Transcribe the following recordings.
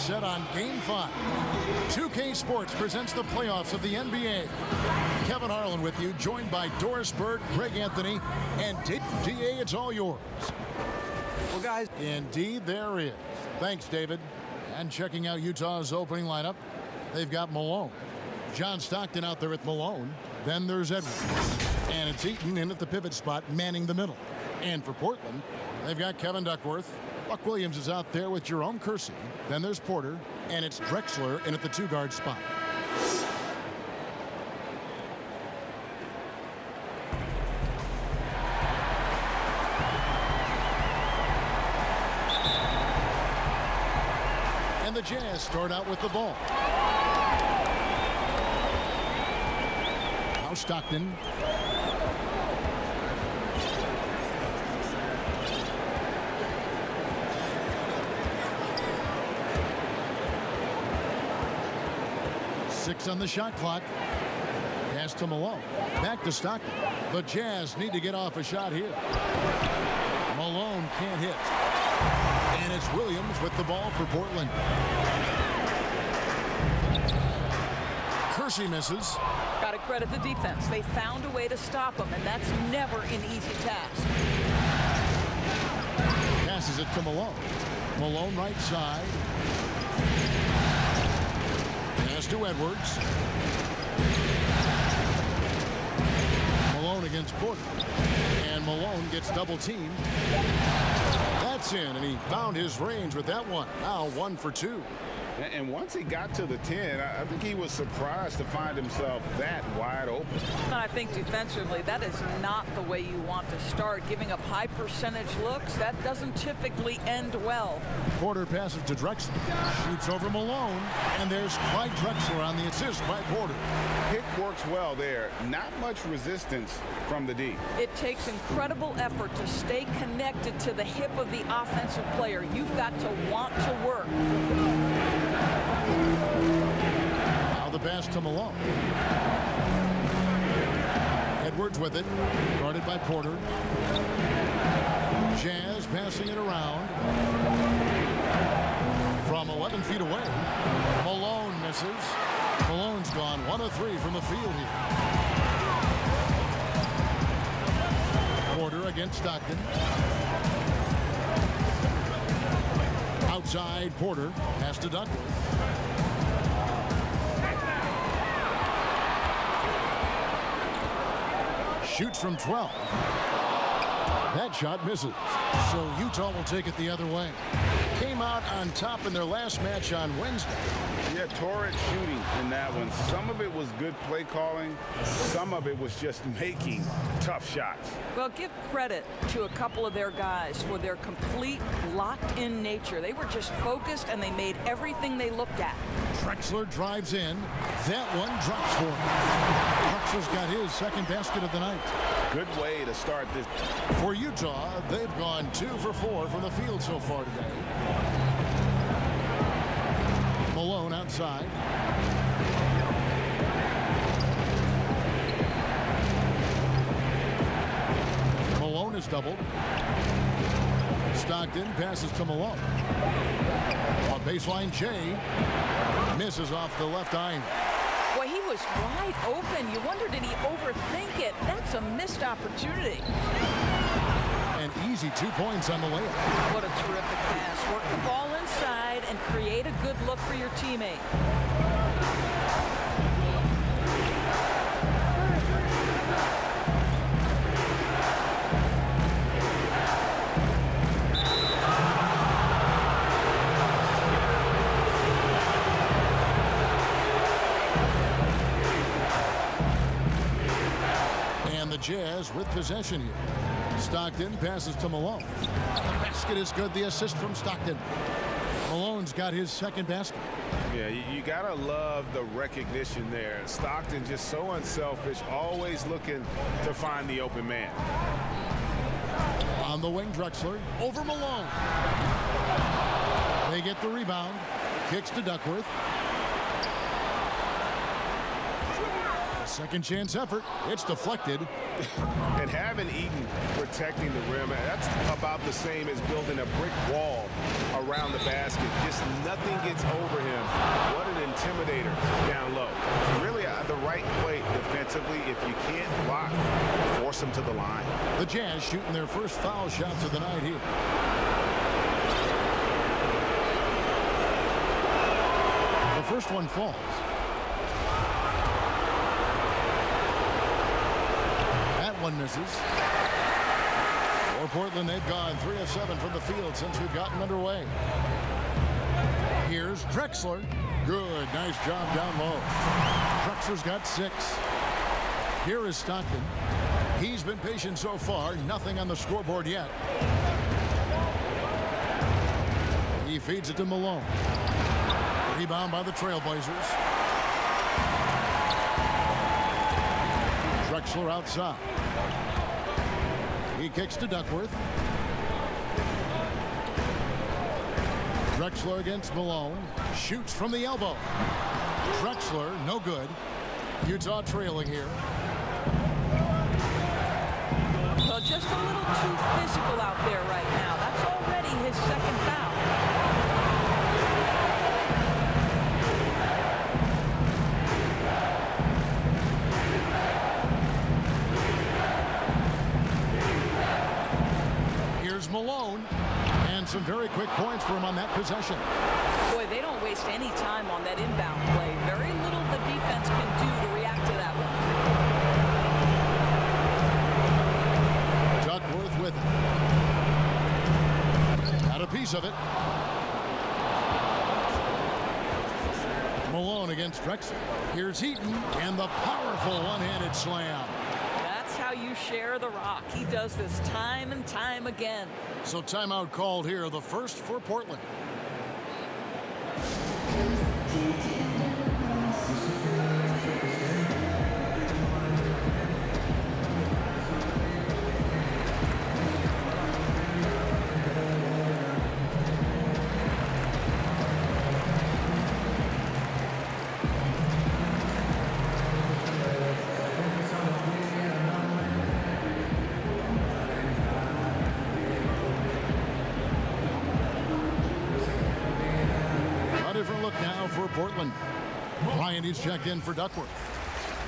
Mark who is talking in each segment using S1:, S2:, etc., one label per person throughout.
S1: set on Game 5. 2K Sports presents the playoffs of the NBA. Kevin Harlan with you, joined by Doris Bird, Craig Anthony, and DA. It's all yours.
S2: Well, guys.
S1: Indeed, there is. Thanks, David. And checking out Utah's opening lineup, they've got Malone. John Stockton out there at Malone. Then there's Edwards. And it's Eaton in at the pivot spot, manning the middle. And for Portland, they've got Kevin Duckworth. Buck Williams is out there with Jerome Kersey. Then there's Porter. And it's Drexler in at the two-guard spot. And the Jazz start out with the ball. Now Stockton. Six on the shot clock. Pass to Malone. Back to Stockton. The Jazz need to get off a shot here. Malone can't hit. And it's Williams with the ball for Portland. Kersey misses.
S3: Got to credit the defense. They found a way to stop him, and that's never an easy task.
S1: Passes it to Malone. Malone right side. Pass to Edwards. Malone against Porter. And Malone gets double teamed. That's in, and he found his range with that one. Now 1 for 2.
S4: And once he got to the 10, I think he was surprised to find himself that wide open.
S3: I think defensively, that is not the way you want to start. Giving up high percentage looks, that doesn't typically end well.
S1: Porter passes to Drexler. Shoots over Malone. And there's Clyde Drexler on the assist by Porter.
S4: Pick works well there. Not much resistance from the D.
S3: It takes incredible effort to stay connected to the hip of the offensive player. You've got to want to work.
S1: Now the pass to Malone. Edwards with it. Guarded by Porter. Jazz passing it around. From 11 feet away. Malone misses. Malone's gone 1 of 3 from the field here. Porter against Stockton. Outside Porter. Pass to Duckworth. Shoots from 12. That shot misses. So Utah will take it the other way. Came out on top in their last match on Wednesday.
S4: Yeah, torrid shooting in that one. Some of it was good play calling. Some of it was just making tough shots.
S3: Well, give credit to a couple of their guys for their complete locked-in nature. They were just focused, and they made everything they looked at.
S1: Drexler drives in. That one drops for him. Drexler's got his second basket of the night.
S4: Good way to start this.
S1: For Utah, they've gone 2 for 4 from the field so far today. Malone outside. Malone is doubled. Stockton passes to Malone. A baseline J. Misses off the left iron.
S3: Boy, he was wide open. You wonder, did he overthink it? That's a missed opportunity.
S1: An easy 2 points on the layup.
S3: What a terrific pass. Work the ball inside and create a good look for your teammate.
S1: And the Jazz with possession here. Stockton passes to Malone. The basket is good. The assist from Stockton. Malone's got his second basket.
S4: Yeah, you gotta love the recognition there. Stockton just so unselfish, always looking to find the open man.
S1: On the wing, Drexler over Malone. They get the rebound. Kicks to Duckworth. Second chance effort. It's deflected.
S4: And having Eaton protecting the rim, that's about the same as building a brick wall around the basket. Just nothing gets over him. What an intimidator down low. Really the right play defensively. If you can't block, force him to the line.
S1: The Jazz shooting their first foul shots of the night here. The first one falls. That one misses. For Portland, they've gone 3 of 7 from the field since we've gotten underway. Here's Drexler. Good, nice job down low. Drexler's got 6. Here is Stockton. He's been patient so far. Nothing on the scoreboard yet. He feeds it to Malone. Rebound by the Trailblazers. Drexler outside. He kicks to Duckworth. Drexler against Malone. Shoots from the elbow. Drexler, no good. Utah trailing here.
S3: Well, just a little too physical out there right now. That's already his second foul.
S1: Here's Malone. And some very quick points for him on that possession.
S3: Boy, they don't waste any time on that inbound play. Very little the defense can do to react to that one.
S1: Duckworth with it. Got a piece of it. Malone against Drexler. Here's Heaton and the powerful one-handed slam.
S3: That's how you share the rock. He does this time and time again.
S1: So timeout called here, the first for Portland. Portland. Bryant is checked in for Duckworth.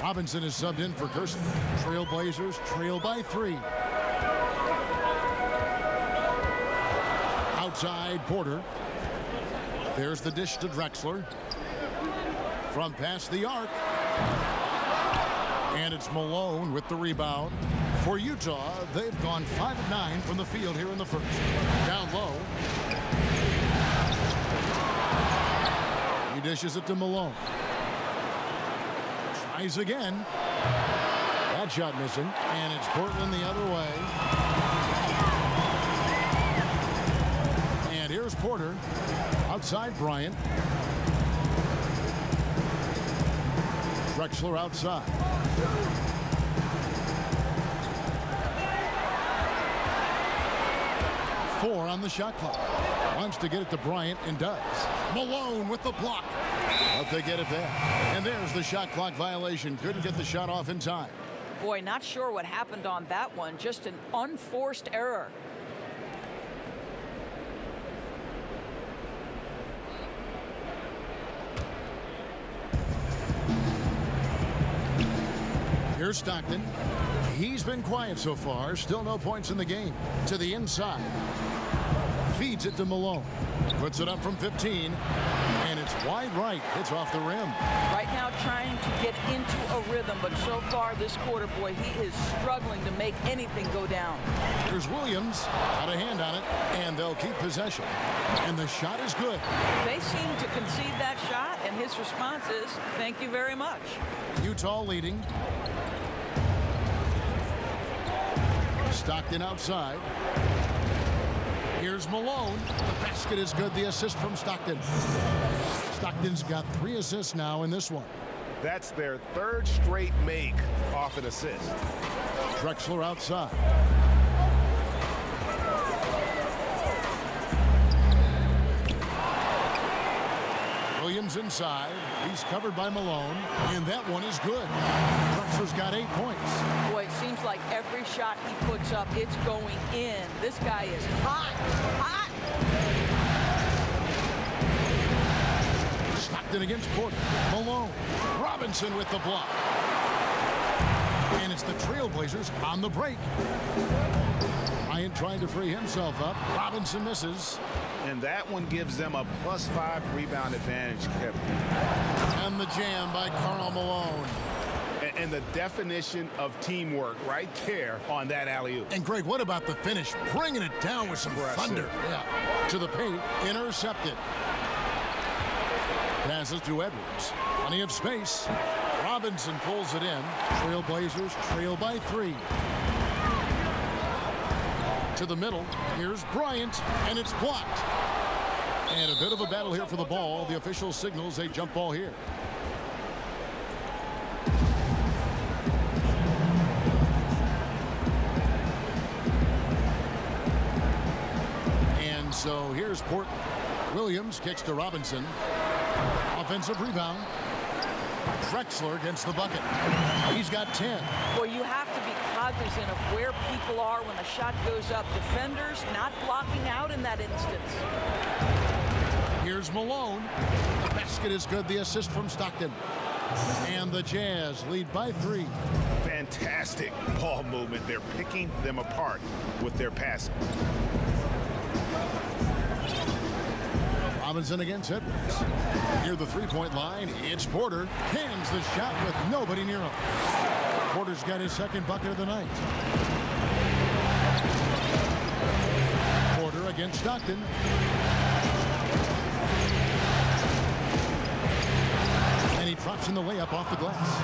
S1: Robinson is subbed in for Kirsten. Trailblazers trail by 3. Outside Porter. There's the dish to Drexler. From past the arc. And it's Malone with the rebound. For Utah, they've gone 5 of 9 from the field here in the first. Down low. He dishes it to Malone. Tries again. That shot missing. And it's Portland the other way. And here's Porter. Outside Bryant. Drexler outside. Four on the shot clock. Wants to get it to Bryant and does. Malone with the block. But they get it there. And there's the shot clock violation. Couldn't get the shot off in time.
S3: Boy, not sure what happened on that one. Just an unforced error.
S1: Here's Stockton. He's been quiet so far. Still no points in the game. To the inside. Feeds it to Malone. Puts it up from 15. And it's wide right. Hits off the rim.
S3: Right now trying to get into a rhythm. But so far this quarter, boy, he is struggling to make anything go down.
S1: Here's Williams. Got a hand on it. And they'll keep possession. And the shot is good.
S3: They seem to concede that shot. And his response is, thank you very much.
S1: Utah leading. Stockton outside. Here's Malone. The basket is good. The assist from Stockton. Stockton's got 3 assists now in this one.
S4: That's their 3rd straight make off an assist.
S1: Drexler outside. Williams inside. He's covered by Malone. And that one is good. Drexler's got 8 points.
S3: Boy, it seems like every shot he puts up, it's going in. This guy is hot, hot.
S1: Stockton against Porter. Malone. Robinson with the block. And it's the Trailblazers on the break. Bryant trying to free himself up. Robinson misses.
S4: And that one gives them a +5 rebound advantage, Kevin.
S1: And the jam by Karl Malone.
S4: And the definition of teamwork right there on that alley-oop.
S1: And Greg, what about the finish? Bringing it down with some thunder. Yeah. To the paint, intercepted. Passes to Edwards. Plenty of space. Robinson pulls it in. Trailblazers trail by 3. To the middle. Here's Bryant, and it's blocked. And a bit of a battle here for the ball. The official signals a jump ball here. And so here's Portland. Williams kicks to Robinson. Offensive rebound. Drexler against the bucket. He's got 10.
S3: Well, you have to be cognizant of where people are when the shot goes up. Defenders not blocking out in that instance.
S1: Here's Malone. The basket is good. The assist from Stockton. And the Jazz lead by 3.
S4: Fantastic ball movement. They're picking them apart with their passing.
S1: Robinson against Edwards. Near the three-point line, it's Porter. Cans the shot with nobody near him. Porter's got his second bucket of the night. Porter against Stockton. And he drops in the layup off the glass.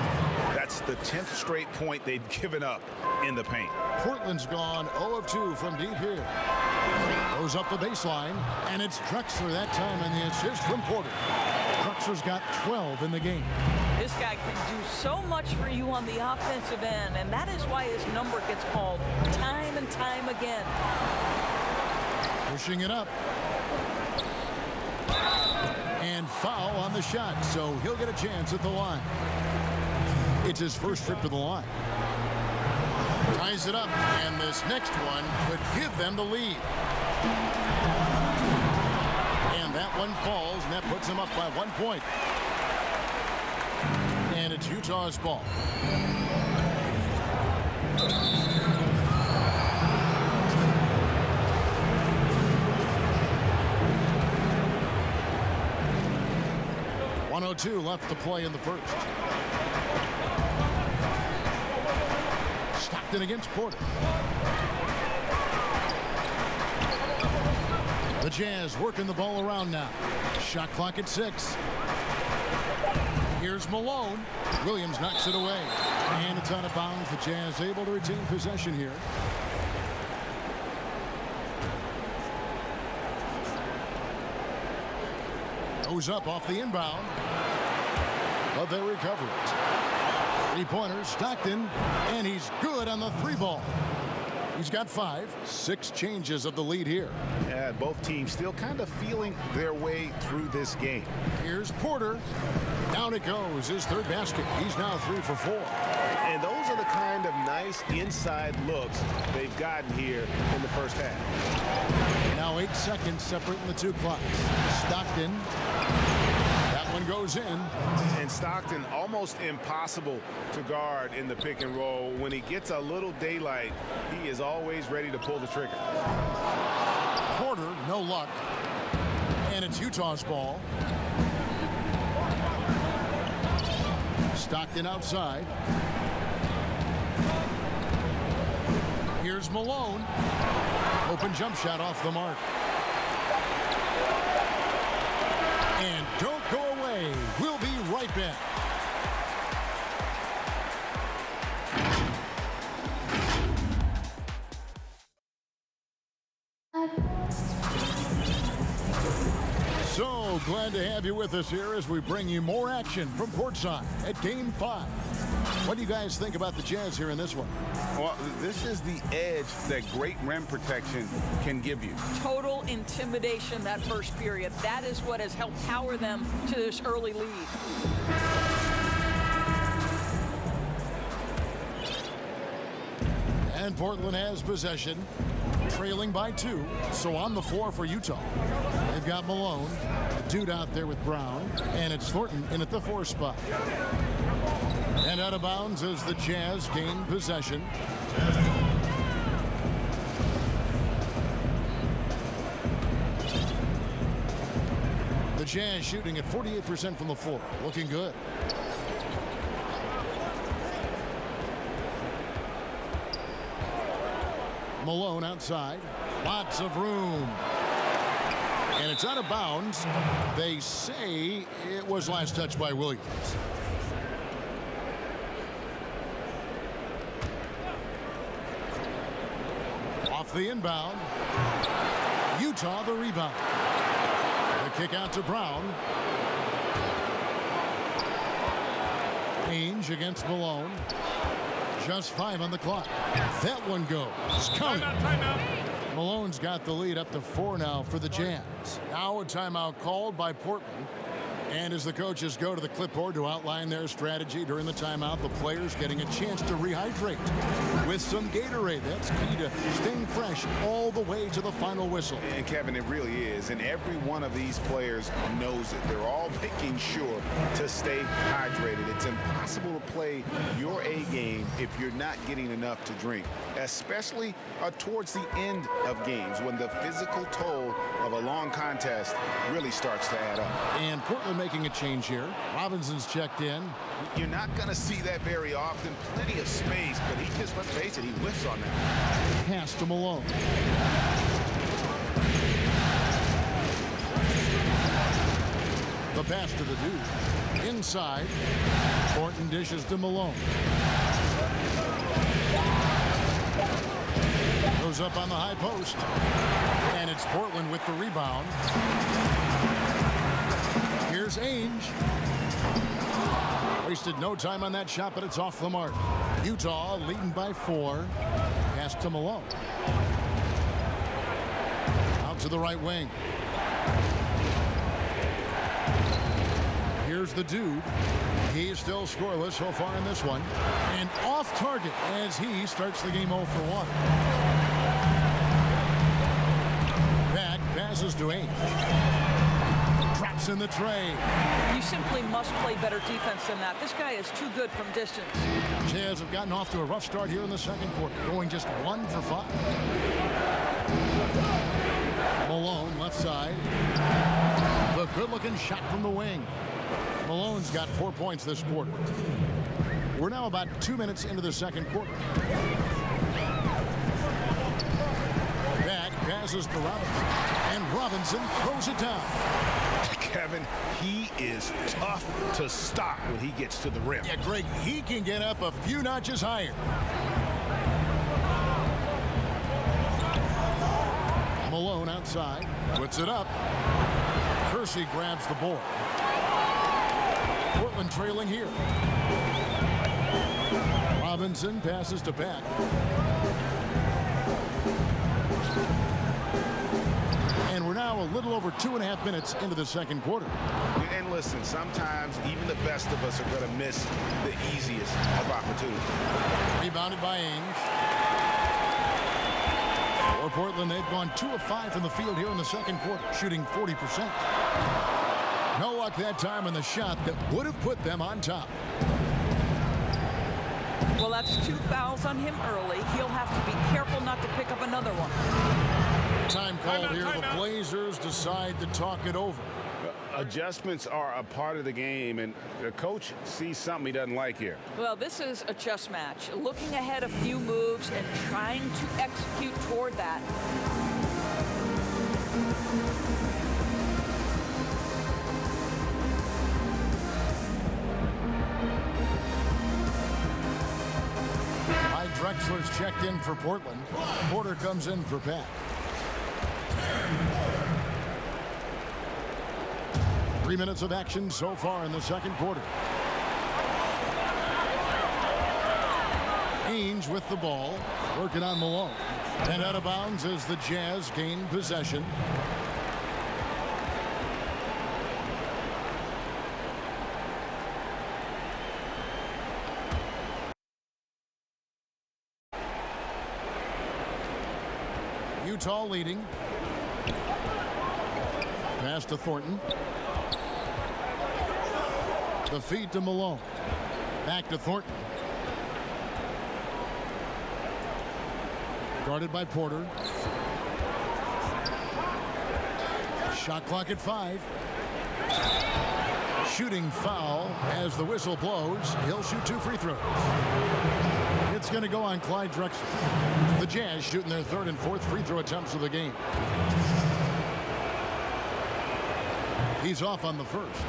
S4: That's the 10th straight point they've given up in the paint.
S1: Portland's gone 0 of 2 from deep here. Goes up the baseline, and it's Drexler that time, and the assist from Porter. Drexler's got 12 in the game.
S3: This guy can do so much for you on the offensive end, and that is why his number gets called time and time again.
S1: Pushing it up. And foul on the shot, so he'll get a chance at the line. It's his first trip to the line. Ties it up, and this next one could give them the lead. And that one falls, and that puts them up by 1 point. And it's Utah's ball. .102 left to play in the first. Stockton against Porter. The Jazz working the ball around now. Shot clock at 6. Here's Malone. Williams knocks it away. And it's out of bounds. The Jazz able to retain possession here. Goes up off the inbound. But they recover it. Three-pointer, Stockton, and he's good on the 3-ball. He's got 5. 6 changes of the lead here.
S4: Yeah, both teams still kind of feeling their way through this game.
S1: Here's Porter. Down it goes, his third basket. He's now 3 for 4.
S4: And those are the kind of nice inside looks they've gotten here in the first half.
S1: Now 8 seconds separating the two clocks. Stockton. That one goes in.
S4: And Stockton almost impossible to guard in the pick and roll. When he gets a little daylight, he is always ready to pull the trigger.
S1: Porter, no luck. And it's Utah's ball. Stockton outside. Here's Malone. Open jump shot off the mark. And don't go away. We'll be right back. So glad to have you with us here as we bring you more action from courtside at Game 5. What do you guys think about the Jazz here in this one?
S5: Well, this is the edge that great rim protection can give you.
S3: Total intimidation that first period. That is what has helped power them to this early lead.
S1: And Portland has possession, trailing by 2. So on the floor for Utah. They've got Malone. Dude out there with Brown, and it's Thornton in at the 4 spot. And out of bounds as the Jazz gain possession. The Jazz shooting at 48% from the floor. Looking good. Malone outside. Lots of room. And it's out of bounds. They say it was last touched by Williams. Off the inbound. Utah the rebound. The kick out to Brown. Ainge against Malone. Just 5 on the clock. That one goes. Coming.
S6: Timeout.
S1: Malone's got the lead up to 4 now for the Jazz. Now a timeout called by Portland. And as the coaches go to the clipboard to outline their strategy during the timeout, the players getting a chance to rehydrate with some Gatorade. That's key to staying fresh all the way to the final whistle.
S4: And Kevin, it really is. And every one of these players knows it. They're all making sure to stay hydrated. It's impossible to play your A game if you're not getting enough to drink, especially towards the end of games when the physical toll of a long contest really starts to add up.
S1: And Portland making a change here. Robinson's checked in.
S4: You're not going to see that very often. Plenty of space, but he just, let's face it, he whiffs on that.
S1: Pass to Malone. The pass to the dude. Inside. Thornton dishes to Malone. Goes up on the high post. And it's Portland with the rebound. Here's Ainge. Wasted no time on that shot, but it's off the mark. Utah leading by 4. Pass to Malone. Out to the right wing. Here's the dude. He's still scoreless so far in this one. And off target as he starts the game 0 for 1. Back passes to Ainge. Drops in the tray.
S3: You simply must play better defense than that. This guy is too good from distance.
S1: Jazz have gotten off to a rough start here in the second quarter, going just 1 for 5. Malone left side. The good-looking shot from the wing. Malone's got 4 points this quarter. We're now about 2 minutes into the second quarter. Back passes to Robinson. And Robinson throws it down.
S4: Kevin, he is tough to stop when he gets to the rim.
S1: Yeah, Greg, he can get up a few notches higher. Malone outside. Puts it up. Kersey grabs the board. Portland trailing here. Robinson passes to Pat. And we're now a little over 2.5 minutes into the second quarter.
S4: And listen, sometimes even the best of us are going to miss the easiest of opportunities.
S1: Rebounded by Ainge. For Portland, they've gone 2 of 5 from the field here in the second quarter, shooting 40%. No luck that time on the shot that would have put them on top.
S3: Well, that's 2 fouls on him early. He'll have to be careful not to pick up another one.
S1: Time called here. The Blazers decide to talk it over.
S4: Adjustments are a part of the game, and the coach sees something he doesn't like here.
S3: Well, this is a chess match. Looking ahead a few moves and trying to execute toward that.
S1: Mike Drexler's checked in for Portland. Porter comes in for Pat. 3 minutes of action so far in the second quarter. Ainge with the ball, working on Malone. And out of bounds as the Jazz gain possession. Utah leading. Pass to Thornton. The feed to Malone. Back to Thornton. Guarded by Porter. Shot clock at 5. Shooting foul as the whistle blows. He'll shoot 2 free throws. It's going to go on Clyde Drexler. The Jazz shooting their 3rd and 4th free throw attempts of the game. He's off on the first.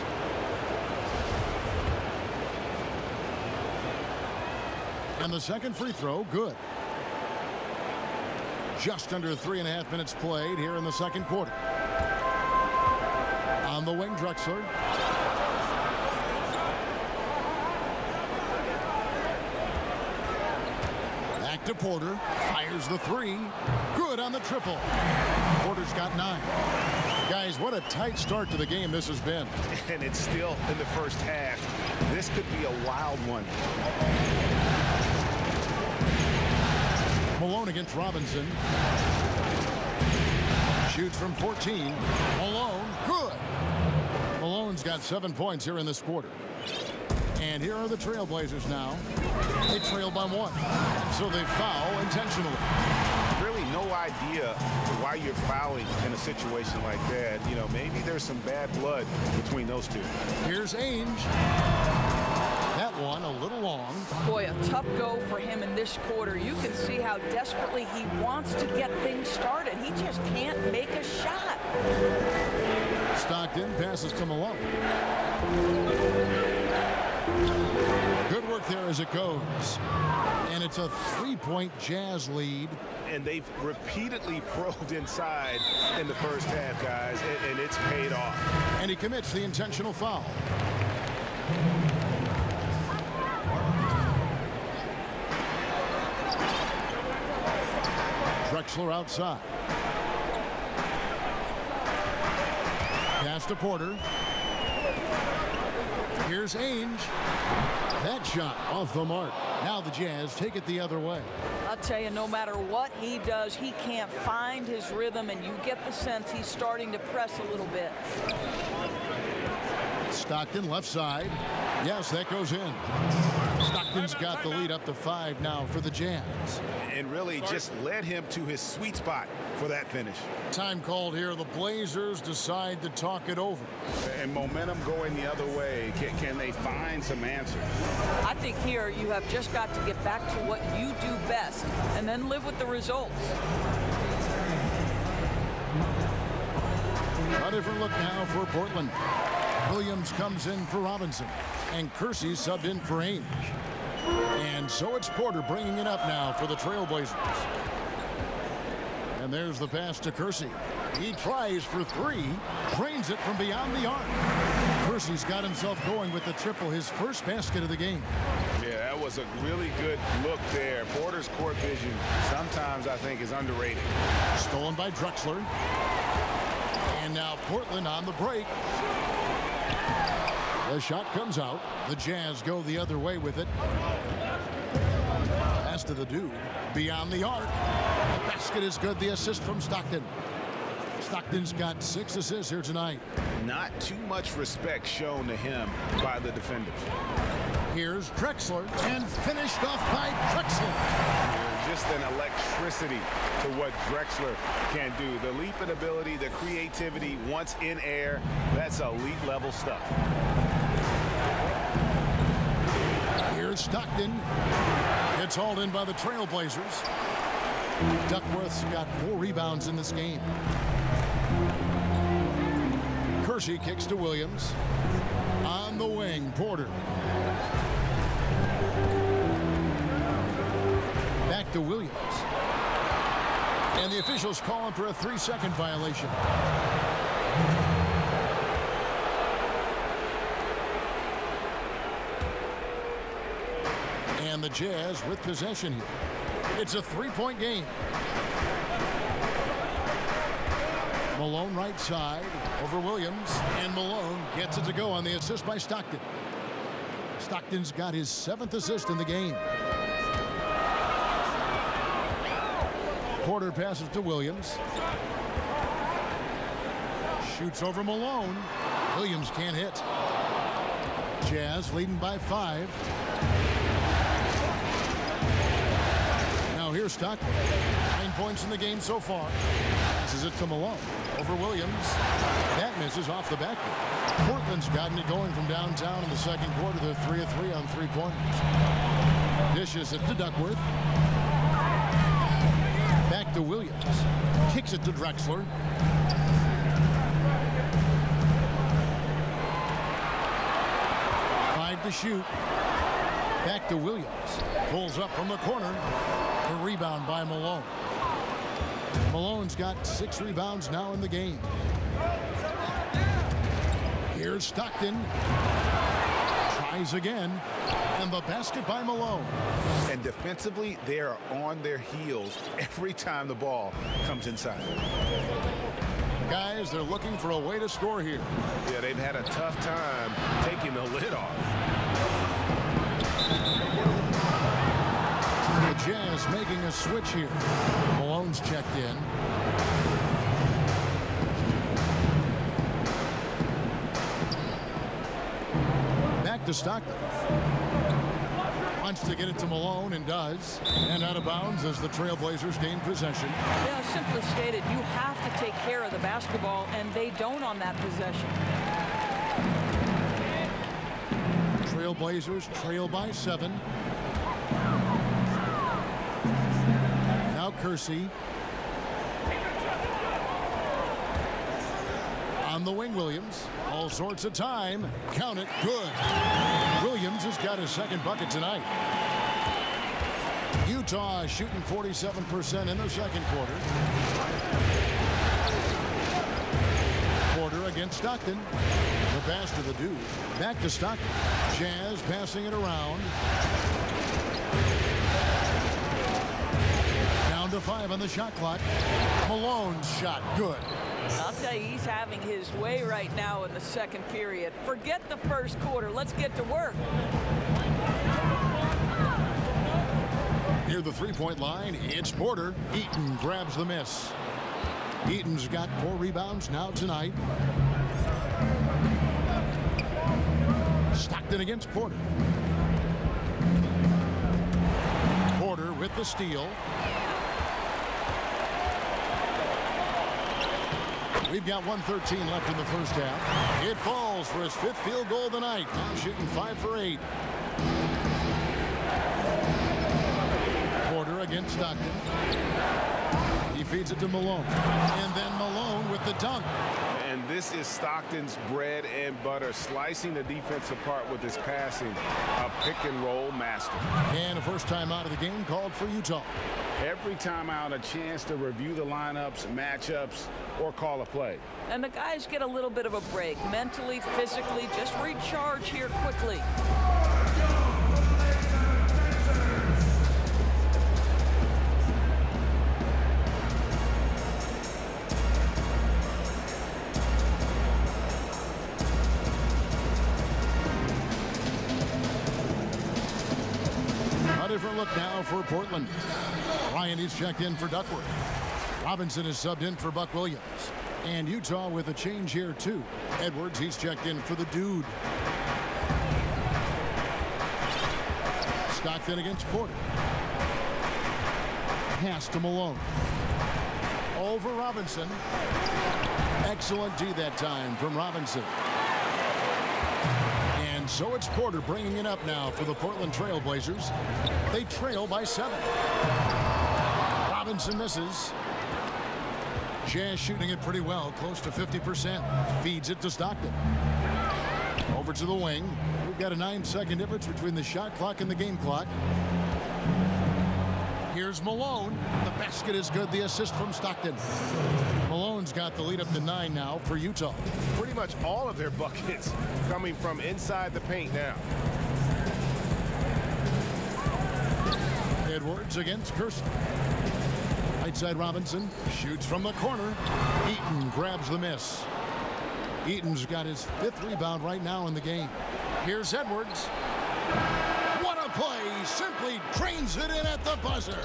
S1: And the second free throw, good. Just under 3.5 minutes played here in the second quarter. On the wing, Drexler. Back to Porter. Fires the 3. Good on the triple. Porter's got 9. Guys, what a tight start to the game this has been.
S4: And it's still in the first half. This could be a wild one.
S1: Malone against Robinson. Shoots from 14. Malone, good. Malone's got 7 points here in this quarter. And here are the Trailblazers now. They trail by 1. So they foul intentionally.
S4: Really no idea why you're fouling in a situation like that. You know, maybe there's some bad blood between those two.
S1: Here's Ainge. That one a little long.
S3: Boy, a tough go for him in this quarter. You can see how desperately he wants to get things started. He just can't make a shot.
S1: Stockton passes to Malone. Good work there as it goes. And it's a 3-point Jazz lead.
S4: And they've repeatedly probed inside in the first half, guys, and it's paid off.
S1: And he commits the intentional foul. Drexler outside. Pass to Porter. Here's Ainge. That shot off the mark. Now the Jazz take it the other way.
S3: I'll tell you, no matter what he does, he can't find his rhythm, and you get the sense he's starting to press a little bit.
S1: Stockton left side. Yes, that goes in. Stockton's got the lead up to 5 now for the Jazz.
S4: And really just led him to his sweet spot for that finish.
S1: Time called here. The Blazers decide to talk it over.
S5: And momentum going the other way. Can they find some answers?
S3: I think here you have just got to get back to what you do best and then live with the results.
S1: A different look now for Portland. Williams comes in for Robinson, and Kersey subbed in for Ainge. And so it's Porter bringing it up now for the Trailblazers. And there's the pass to Kersey. He tries for 3, drains it from beyond the arc. Kersey's got himself going with the triple, his first basket of the game.
S4: Yeah, that was a really good look there. Porter's court vision sometimes I think is underrated.
S1: Stolen by Drexler. And now Portland on the break. The shot comes out. The Jazz go the other way with it. Pass to the dude. Beyond the arc. The basket is good. The assist from Stockton. Stockton's got 6 assists here tonight.
S4: Not too much respect shown to him by the defenders.
S1: Here's Drexler. And finished off by Drexler.
S4: Just an electricity to what Drexler can do. The leaping ability, the creativity once in air, that's elite level stuff.
S1: Here's Stockton. It's hauled in by the Trailblazers. Duckworth's got 4 rebounds in this game. Kersey kicks to Williams. On the wing, Porter. Back to Williams. And the officials calling for a 3-second violation. And the Jazz with possession here. It's a 3-point game. Malone right side over Williams. And Malone gets it to go on the assist by Stockton. Stockton's got his 7th assist in the game. Porter passes to Williams. Shoots over Malone. Williams can't hit. Jazz leading by 5. Now here's Stockton. 9 points in the game so far. Passes it to Malone. Over Williams. That misses off the backboard. Portland's gotten it going from downtown in the second quarter. They're 3 of 3 on 3-pointers. Dishes it to Duckworth. Back to Williams. Kicks it to Drexler. To shoot. Back to Williams. Pulls up from the corner. The rebound by Malone. Malone's got 6 rebounds now in the game. Here's Stockton. Tries again. And the basket by Malone.
S4: And defensively, they are on their heels every time the ball comes inside.
S1: Guys, they're looking for a way to score here.
S6: Yeah, they've had a tough time taking the lid off.
S1: The Jazz making a switch here. Malone's checked in. Back to Stockton. Wants to get it to Malone and does. And out of bounds as the Trailblazers gain possession.
S3: Yeah, simply stated, you have to take care of the basketball, and they don't on that possession.
S1: Trailblazers trail by 7. Now Kersey. On the wing, Williams. All sorts of time. Count it. Good. Williams has got his second bucket tonight. Utah shooting 47% in the second quarter. Porter against Stockton. The pass to the dude. Back to Stockton. Jazz passing it around. Down to 5 on the shot clock. Malone's shot. Good.
S3: I'll tell you, he's having his way right now in the second period. Forget the first quarter. Let's get to work.
S1: Near the three-point line, it's Porter. Eaton grabs the miss. Eaton's got 4 rebounds now tonight. Stockton against Porter. Porter with the steal. We've got 1:13 left in the first half. It falls for his 5th field goal of the night. Now shooting 5 for 8. Porter against Stockton. He feeds it to Malone. And then Malone with the dunk.
S6: And this is Stockton's bread and butter, slicing the defense apart with his passing. A pick-and-roll master.
S1: And a first time out of the game called for Utah.
S6: Every time out, a chance to review the lineups, matchups, or call a play.
S3: And the guys get a little bit of a break. Mentally, physically, just recharge here quickly.
S1: A different look now for Portland. Ryan is checked in for Duckworth. Robinson is subbed in for Buck Williams. And Utah with a change here, too. Edwards, he's checked in for the dude. Stockton against Porter. Pass to Malone. Over Robinson. Excellent D that time from Robinson. And so it's Porter bringing it up now for the Portland Trailblazers. They trail by 7. Robinson misses. Jazz shooting it pretty well, close to 50%. Feeds it to Stockton. Over to the wing. We've got a 9-second difference between the shot clock and the game clock. Here's Malone. The basket is good. The assist from Stockton. Malone's got the lead up to 9 now for Utah.
S6: Pretty much all of their buckets coming from inside the paint now.
S1: Edwards against Kersey. Right side Robinson shoots from the corner. Eaton grabs the miss. Eaton's got his 5th rebound right now in the game. Here's Edwards. What a play he simply drains it in at the buzzer.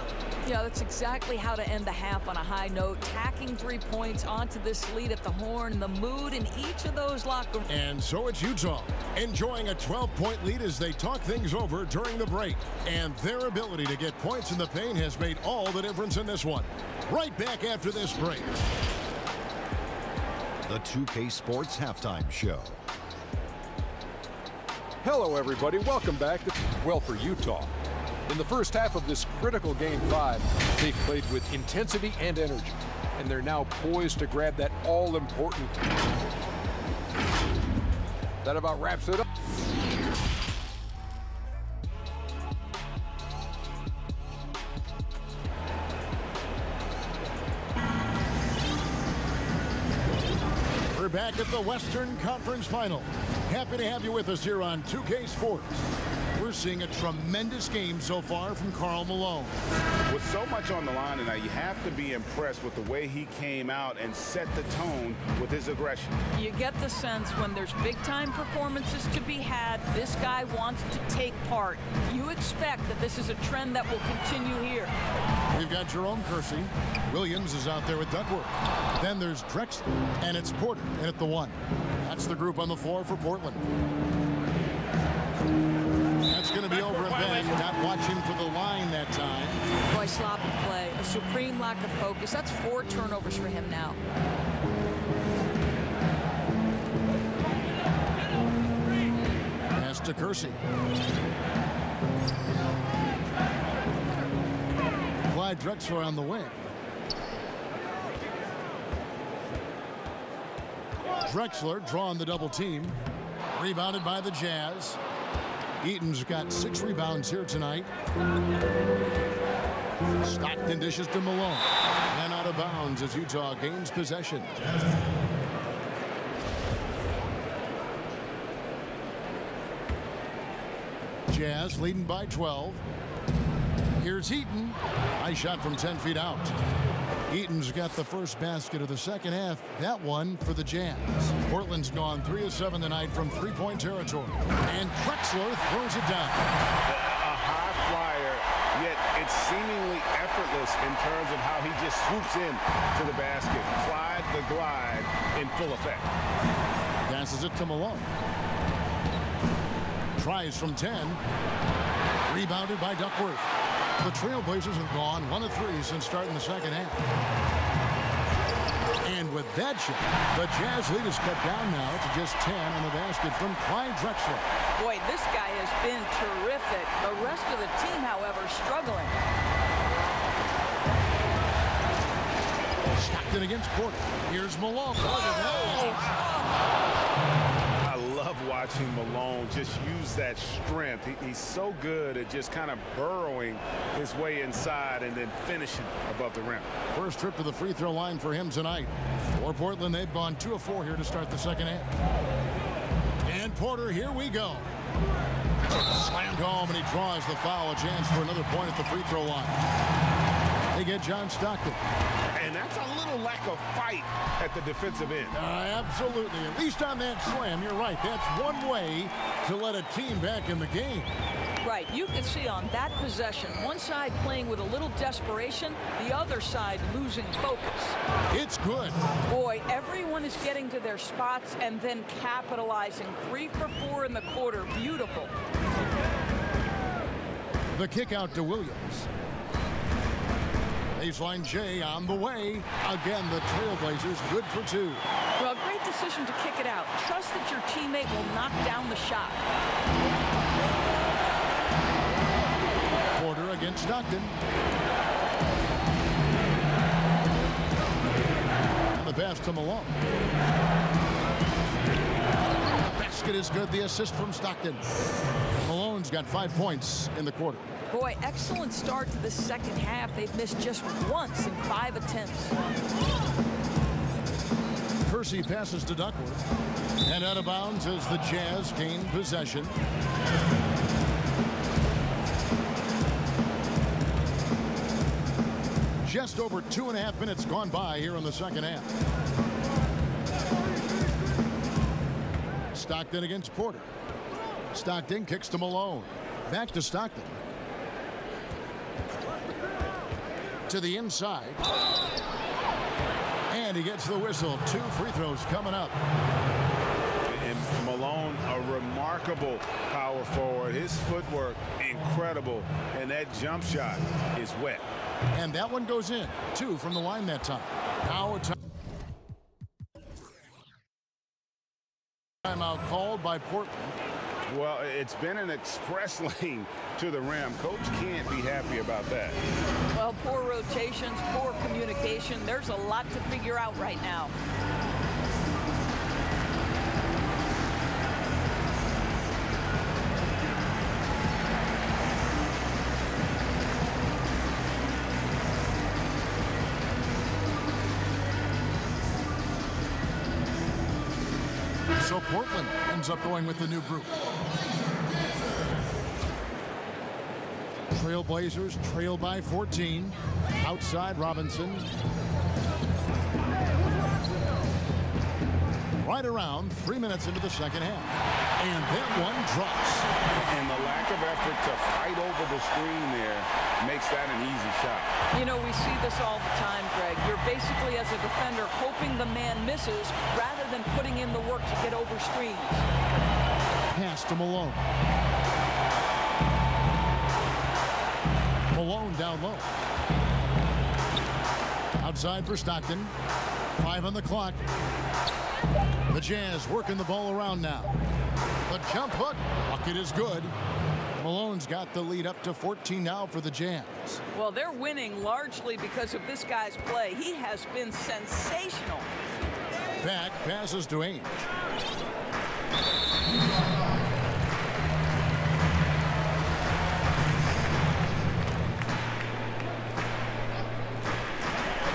S3: Yeah, that's exactly how to end the half on a high note. Tacking 3 points onto this lead at the horn. The mood in each of those locker rooms.
S1: And so it's Utah enjoying a 12-point lead as they talk things over during the break. And their ability to get points in the paint has made all the difference in this one. Right back after this break.
S7: The 2K Sports Halftime Show.
S8: Hello, everybody. Welcome back. Well, for Utah, in the first half of this critical Game 5, they've played with intensity and energy, and they're now poised to grab that all-important. That about wraps it up.
S1: We're back at the Western Conference Final. Happy to have you with us here on 2K Sports. We're seeing a tremendous game so far from Karl Malone.
S4: With so much on the line tonight, you have to be impressed with the way he came out and set the tone with his aggression.
S3: You get the sense when there's big-time performances to be had, this guy wants to take part. You expect that this is a trend that will continue here.
S1: We've got Jerome Kersey. Williams is out there with Duckworth. Then there's Drexler, and it's Porter in at the 1. That's the group on the floor for Portland. That's going to be over at Ben, not watching for the line that time.
S3: Boy, sloppy play, a supreme lack of focus. That's 4 turnovers for him now.
S1: Pass to Kersey. Clyde Drexler on the wing. Drexler drawing the double team. Rebounded by the Jazz. Eaton's got 6 rebounds here tonight. Stockton dishes to Malone. And out of bounds as Utah gains possession. Jazz leading by 12. Here's Eaton. Nice shot from 10 feet out. Eaton's got the first basket of the second half. That one for the Jazz. Portland's gone 3 of 7 tonight from three-point territory. And Drexler throws it down.
S4: A high flyer, yet it's seemingly effortless in terms of how he just swoops in to the basket. Clyde the glide in full effect.
S1: Passes it to Malone. Tries from 10. Rebounded by Duckworth. The Trailblazers have gone 1 of 3 since starting the second half. And with that shot, the Jazz lead is cut down now to just 10 on the basket from Clyde Drexler.
S3: Boy, this guy has been terrific. The rest of the team, however, struggling.
S1: Stockton against Porter. Here's Malone.
S4: I love watching Malone just use that strength. He's so good at just kind of burrowing his way inside and then finishing above the rim.
S1: First trip to the free throw line for him tonight. For Portland, they've gone 2 of 4 here to start the second half. And Porter, here we go. Slammed home, and he draws the foul. A chance for another point at the free throw line. They get John Stockton.
S4: And that's a little lack of fight at the defensive end.
S1: Absolutely. At least on that slam, you're right. That's one way to let a team back in the game.
S3: Right, you can see on that possession, one side playing with a little desperation, the other side losing focus.
S1: It's good.
S3: Boy, everyone is getting to their spots and then capitalizing. 3 for 4 in the quarter. Beautiful.
S1: The kick out to Williams. Baseline J on the way. Again, the Trailblazers good for 2.
S3: Well, great decision to kick it out. Trust that your teammate will knock down the shot.
S1: Porter against Stockton. And the pass to Malone. The basket is good. The assist from Stockton. Malone's got 5 points in the quarter.
S3: Boy, excellent start to the second half. They've missed just once in 5 attempts.
S1: Kersey passes to Duckworth. And out of bounds as the Jazz gain possession. Just over 2.5 minutes gone by here in the second half. Stockton against Porter. Stockton kicks to Malone. Back to Stockton. To the inside. And he gets the whistle. 2 free throws coming up.
S6: And Malone, a remarkable power forward. His footwork, incredible. And that jump shot is wet.
S1: And that one goes in. 2 from the line that time. Now a timeout called by Portland.
S6: Well, it's been an express lane to the rim. Coach can't be happy about that.
S3: Well, poor rotations, poor communication. There's a lot to figure out right now.
S1: So Portland ends up going with the new group. Trailblazers trail by 14. Outside Robinson. Right around 3 minutes into the second half. And that one drops.
S6: And the lack of effort to fight over the screen there makes that an easy shot.
S3: You know, we see this all the time, Greg. You're basically, as a defender, hoping the man misses rather than putting in the work to get over screens.
S1: Pass to Malone. Malone down low. Outside for Stockton. 5 on the clock. The Jazz working the ball around now. The jump hook. Bucket is good. Malone's got the lead up to 14 now for the Jazz.
S3: Well, they're winning largely because of this guy's play. He has been sensational.
S1: Back passes to Ainge.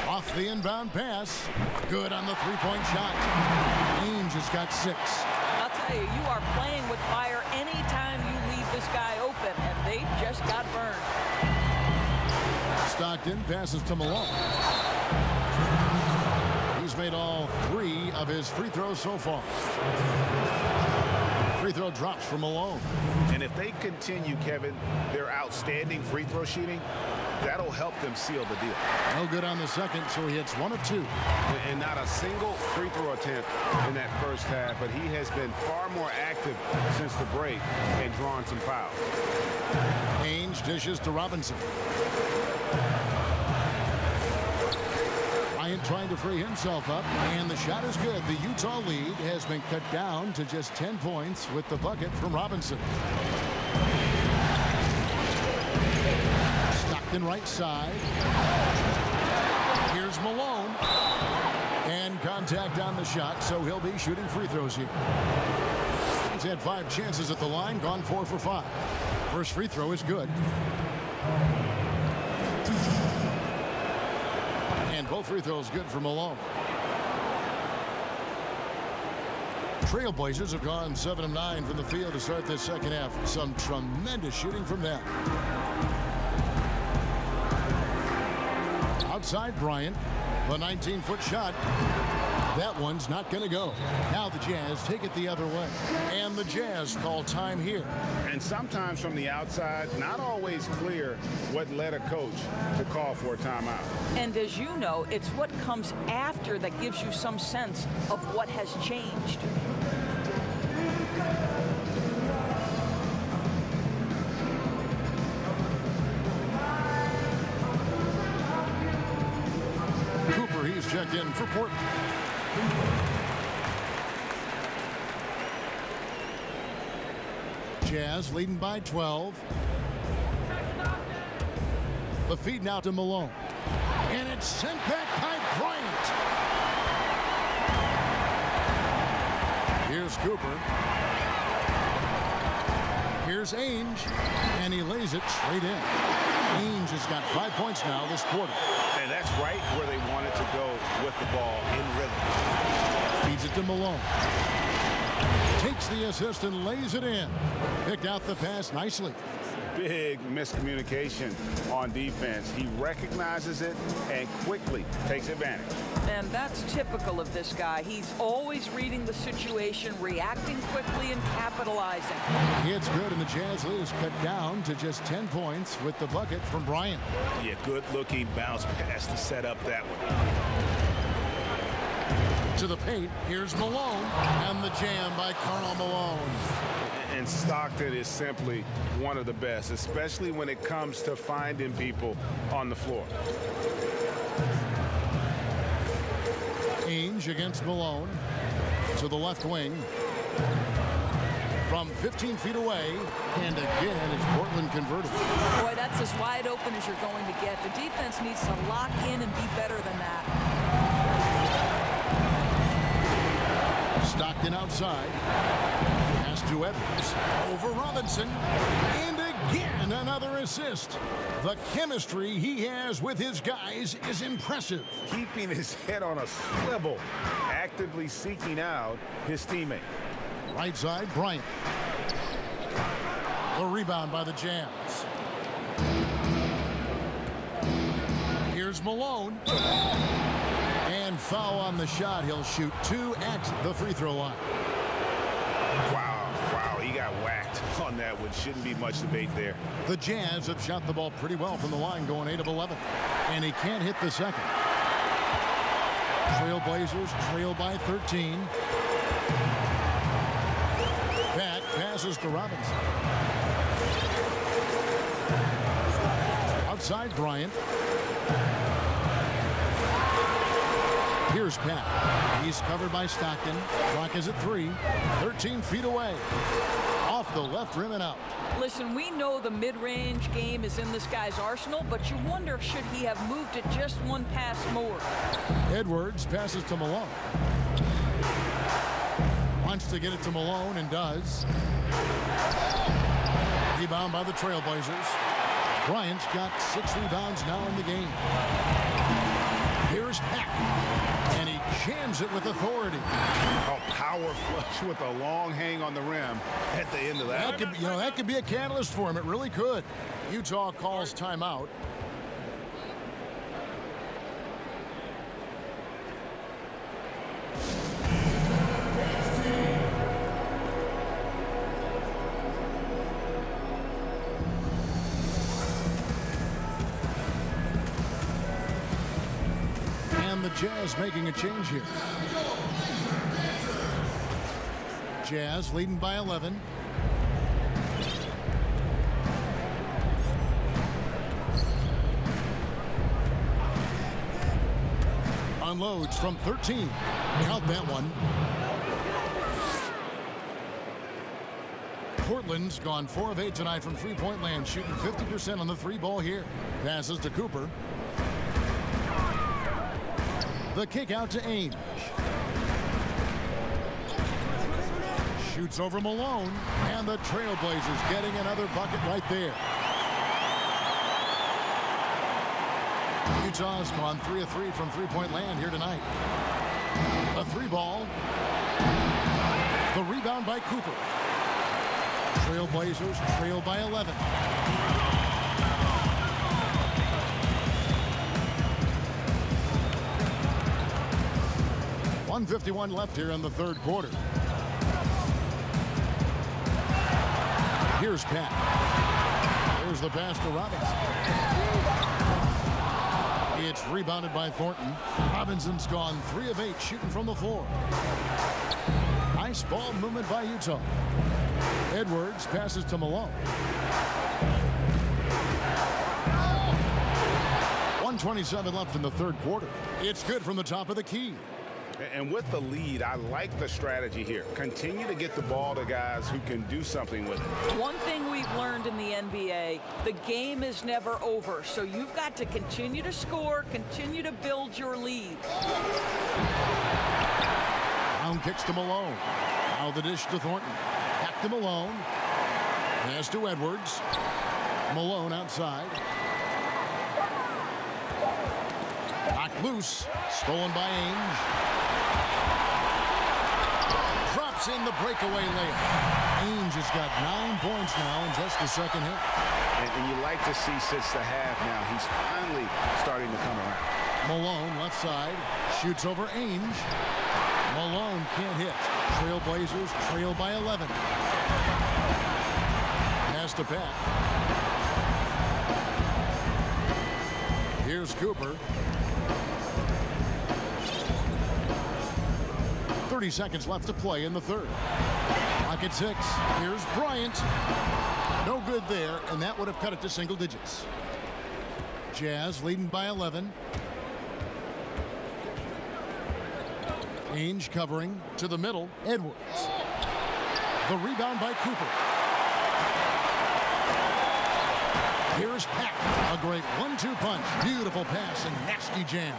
S1: Off the inbound pass. Good on the three-point shot. Ainge has got 6.
S3: I'll tell you, you are playing with fire anytime you leave this guy open, and they just got burned.
S1: Stockton passes to Malone. He's made all 3 of his free throws so far. Free throw drops for Malone.
S4: And if they continue, Kevin, their outstanding free throw shooting, that'll help them seal the deal.
S1: No good on the second, so he hits 1 of 2.
S6: And not a single free throw attempt in that first half, but he has been far more active since the break and drawn some fouls.
S1: Ainge dishes to Robinson. Bryant trying to free himself up, and the shot is good. The Utah lead has been cut down to just 10 points with the bucket from Robinson. Stockton right side. Here's Malone. And contact on the shot, so he'll be shooting free throws here. He's had 5 chances at the line, gone 4 for 5. First free throw is good. And both free throws good for Malone. Trailblazers have gone 7 of 9 from the field to start this second half. Some tremendous shooting from them. Outside Bryant, the 19-foot shot. That one's not going to go. Now the Jazz take it the other way. And the Jazz call time here.
S6: And sometimes from the outside, not always clear what led a coach to call for a timeout.
S3: And as you know, it's what comes after that gives you some sense of what has changed.
S1: Cooper, he's checked in for Portland. Jazz leading by 12. The feed now to Malone. And it's sent back by Bryant. Here's Cooper. Here's Ainge. And he lays it straight in. Ainge has got 5 points now this quarter.
S6: And that's right where they wanted to go with the ball in rhythm.
S1: Feeds it to Malone. Takes the assist and lays it in. Picked out the pass nicely.
S6: Big miscommunication on defense. He recognizes it and quickly takes advantage.
S3: And that's typical of this guy. He's always reading the situation, reacting quickly and capitalizing.
S1: It's good, and the Jazz lead is cut down to just 10 points with the bucket from Bryant.
S6: Yeah, good-looking bounce pass to set up that one.
S1: To the paint, here's Malone, and the jam by Karl Malone.
S6: And Stockton is simply one of the best, especially when it comes to finding people on the floor.
S1: Ainge against Malone to the left wing from 15 feet away, and again it's Portland converted.
S3: Boy, that's as wide open as you're going to get. The defense needs to lock in and be better than that.
S1: Stockton outside, pass to Edwards, over Robinson, and again another assist. The chemistry he has with his guys is impressive.
S6: Keeping his head on a swivel, actively seeking out his teammate.
S1: Right side, Bryant. The rebound by the Jazz. Here's Malone. And foul on the shot. He'll shoot 2 at the free throw line.
S6: Wow, he got whacked on that one. Shouldn't be much debate there.
S1: The Jazz have shot the ball pretty well from the line, going 8 of 11. And he can't hit the second. Trailblazers trail by 13. Back passes to Robinson. Outside Bryant. Here's Pat. He's covered by Stockton. Clock is at 3. 13 feet away. Off the left rim and out.
S3: Listen, we know the mid-range game is in this guy's arsenal, but you wonder, should he have moved it just one pass more?
S1: Edwards passes to Malone. Wants to get it to Malone and does. Rebound by the Trailblazers. Bryant's got 6 rebounds now in the game. Here's Pat. And he jams it with authority.
S6: A power flush with a long hang on the rim at the end of that.
S1: That could be a catalyst for him. It really could. Utah calls timeout. The Jazz making a change here. Jazz leading by 11. Unloads from 13. Count that one. Portland's gone 4 of 8 tonight from three-point land, shooting 50% on the 3-ball here. Passes to Cooper. The kick out to Ainge. Shoots over Malone, and the Trailblazers getting another bucket right there. Utah's gone 3 of 3 from three-point land here tonight. A 3-ball. The rebound by Cooper. Trailblazers trail by 11. 1:51 left here in the third quarter. Here's Pat. There's the pass to Robinson. It's rebounded by Thornton. Robinson's gone 3 of 8 shooting from the floor. Nice ball movement by Utah. Edwards passes to Malone. 1:27 left in the third quarter. It's good from the top of the key.
S6: And with the lead, I like the strategy here. Continue to get the ball to guys who can do something with it.
S3: One thing we've learned in the NBA, the game is never over. So you've got to continue to score, continue to build your lead.
S1: Down kicks to Malone. Now the dish to Thornton. Back to Malone. Pass to Edwards. Malone outside. Knocked loose. Stolen by Ainge. Drops in the breakaway layup. Ainge has got 9 points now in just the second hit.
S6: And you like to see since the half now, he's finally starting to come around.
S1: Malone left side. Shoots over Ainge. Malone can't hit. Trailblazers trail by 11. to Pat. Here's Cooper. 30 seconds left to play in the third. Clock at 6. Here's Bryant. No good there, and that would have cut it to single digits. Jazz leading by 11. Ainge covering to the middle. Edwards. The rebound by Cooper. Here's Pat. A great 1-2 punch. Beautiful pass and nasty jam.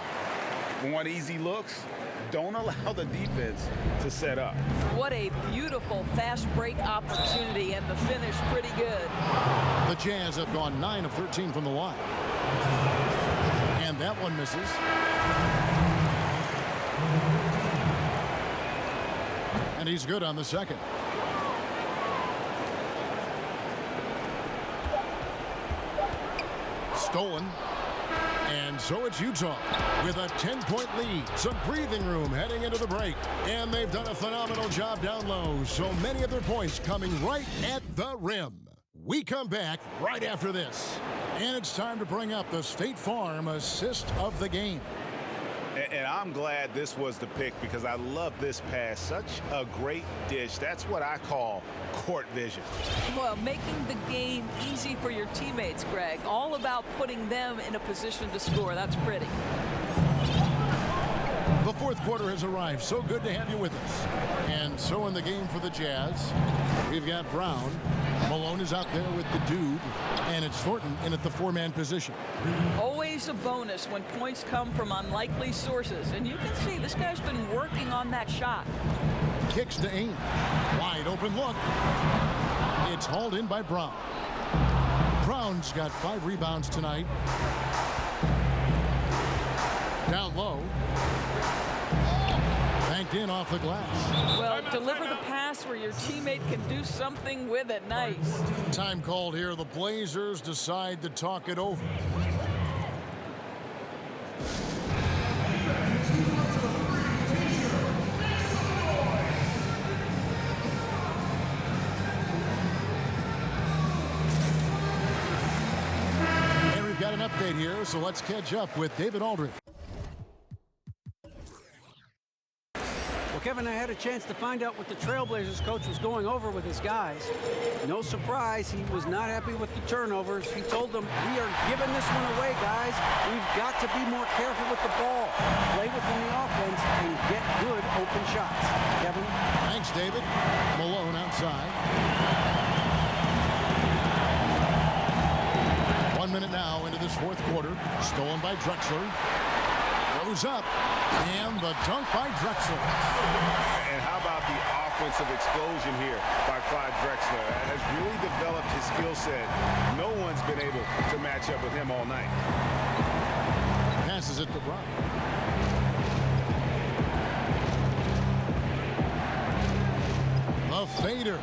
S5: Want easy looks? Don't allow the defense to set up.
S3: What a beautiful fast break opportunity, and the finish pretty good.
S1: The Jazz have gone 9 of 13 from the line. And that one misses. And he's good on the second. Stolen. And so it's Utah with a 10-point lead. Some breathing room heading into the break. And they've done a phenomenal job down low. So many of their points coming right at the rim. We come back right after this. And it's time to bring up the State Farm assist of the game.
S4: And I'm glad this was the pick because I love this pass. Such a great dish. That's what I call court vision.
S3: Well, making the game easy for your teammates, Greg. All about putting them in a position to score. That's pretty.
S1: The fourth quarter has arrived. So good to have you with us. And so in the game for the Jazz, we've got Brown. Malone is out there with the dude. And it's Thornton in at the four-man position.
S3: Always a bonus when points come from unlikely sources. And you can see this guy's been working on that shot.
S1: Kicks to Ainge. Wide open look. It's hauled in by Brown. Brown's got 5 rebounds tonight. Down low. Banked in off the glass.
S3: Well, deliver the pass where your teammate can do something with it. Nice.
S1: Time called here. The Blazers decide to talk it over. And we've got an update here, so let's catch up with David Aldridge.
S2: Well, Kevin, I had a chance to find out what the Trailblazers coach was going over with his guys. No surprise, he was not happy with the turnovers. He told them, we are giving this one away, guys. We've got to be more careful with the ball, play within the offense, and get good open shots. Kevin?
S1: Thanks, David. Malone outside. 1 minute now into this fourth quarter. Stolen by Drexler. Goes up, and the dunk by Drexler.
S4: And how about the offensive explosion here by Clyde Drexler? Has really developed his skill set. No one's been able to match up with him all night.
S1: Passes it to Brown. The fader,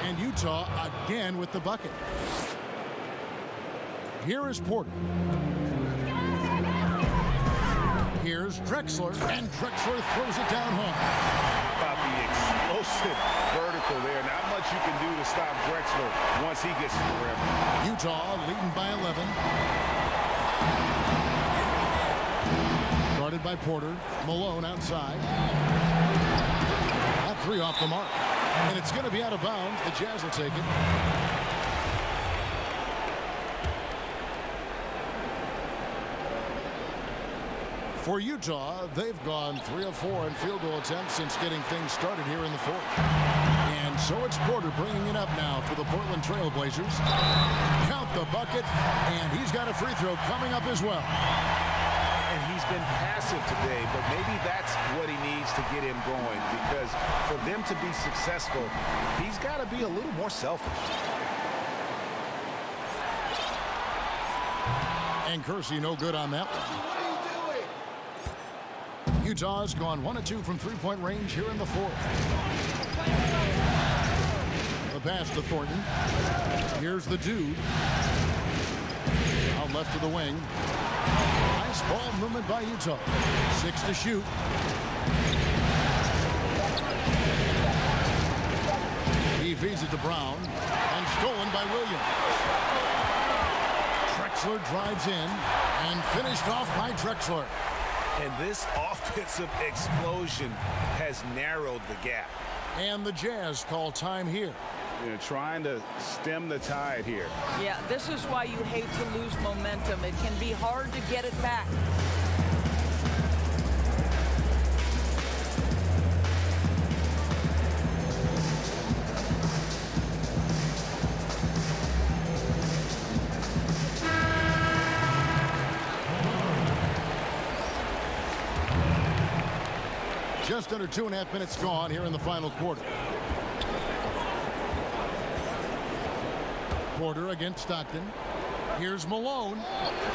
S1: and Utah again with the bucket. Here is Porter. Here's Drexler, and Drexler throws it down home.
S4: How about the explosive vertical there? Not much you can do to stop Drexler once he gets to the rim.
S1: Utah leading by 11. Guarded by Porter. Malone outside. That 3 off the mark. And it's going to be out of bounds. The Jazz will take it. For Utah, they've gone 3 of 4 in field goal attempts since getting things started here in the fourth. And so it's Porter bringing it up now for the Portland Trailblazers. Count the bucket, and he's got a free throw coming up as well.
S4: And he's been passive today, but maybe that's what he needs to get him going, because for them to be successful, he's got to be a little more selfish.
S1: And Kersey no good on that one. Utah's gone 1 of 2 from three-point range here in the fourth. The pass to Thornton. Here's the dude. Out left to the wing. Nice ball movement by Utah. 6 to shoot. He feeds it to Brown. And stolen by Williams. Drexler drives in and finished off by Drexler.
S6: And this offensive explosion has narrowed the gap.
S1: And the Jazz call time here.
S6: They're trying to stem the tide here.
S3: Yeah, this is why you hate to lose momentum. It can be hard to get it back.
S1: Just under 2.5 minutes gone here in the final quarter. Porter against Stockton. Here's Malone,